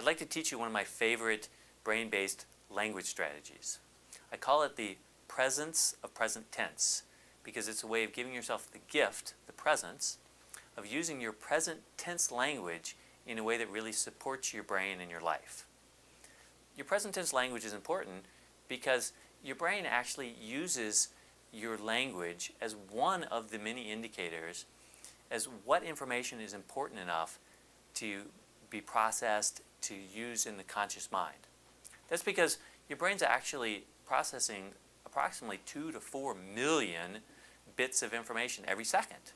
like to teach you one of my favorite brain-based language strategies. I call it the presence of present tense because it's a way of giving yourself the gift, the presence, of using your present tense language in a way that really supports your brain and your life. Your present tense language is important because your brain actually uses your language as one of the many indicators as what information is important enough to be processed, to use in the conscious mind. That's because your brain's actually processing approximately 2 to 4 million bits of information every second.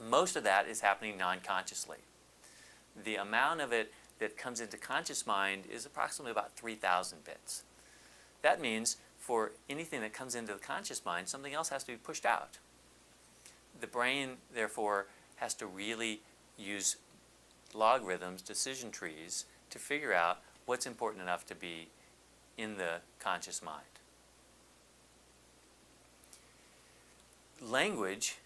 Most of that is happening non-consciously. The amount of it that comes into conscious mind is approximately about 3,000 bits. That means for anything that comes into the conscious mind, something else has to be pushed out. The brain, therefore, has to really use logarithms, decision trees, to figure out what's important enough to be in the conscious mind. Language,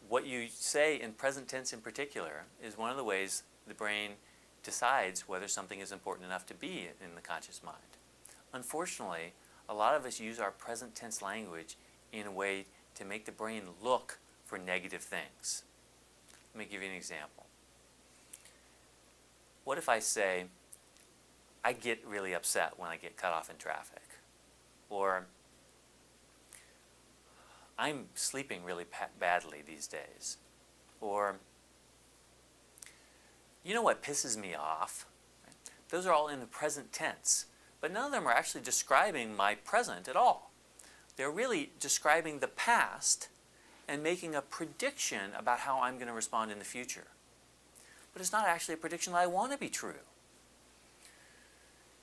what you say in present tense in particular, is one of the ways the brain decides whether something is important enough to be in the conscious mind. Unfortunately, a lot of us use our present tense language in a way to make the brain look for negative things. Let me give you an example. What if I say, I get really upset when I get cut off in traffic? Or, I'm sleeping really badly these days. Or, you know what pisses me off? Those are all in the present tense, but none of them are actually describing my present at all. They're really describing the past and making a prediction about how I'm going to respond in the future. But it's not actually a prediction that I want to be true.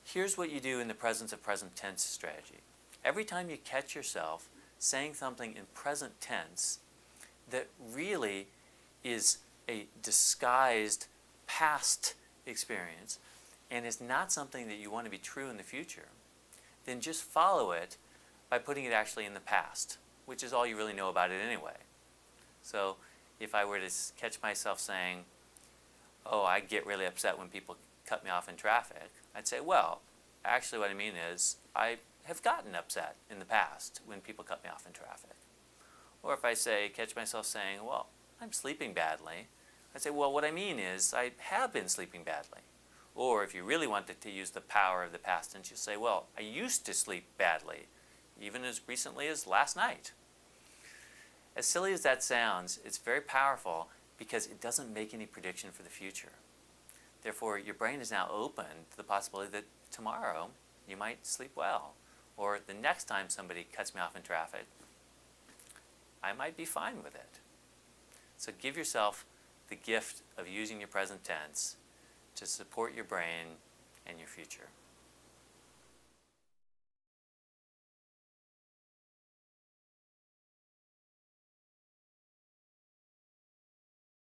Here's what you do in the presence of present tense strategy. Every time you catch yourself saying something in present tense that really is a disguised past experience and is not something that you want to be true in the future, then just follow it by putting it actually in the past, which is all you really know about it anyway. So if I were to catch myself saying, oh, I get really upset when people cut me off in traffic, I'd say, well, actually what I mean is I have gotten upset in the past when people cut me off in traffic. Or if I catch myself saying, well, I'm sleeping badly, I'd say, well, what I mean is I have been sleeping badly. Or if you really wanted to use the power of the past tense, you say, well, I used to sleep badly, even as recently as last night. As silly as that sounds, it's very powerful because it doesn't make any prediction for the future. Therefore, your brain is now open to the possibility that tomorrow you might sleep well, or the next time somebody cuts me off in traffic, I might be fine with it. So give yourself the gift of using your present tense to support your brain and your future.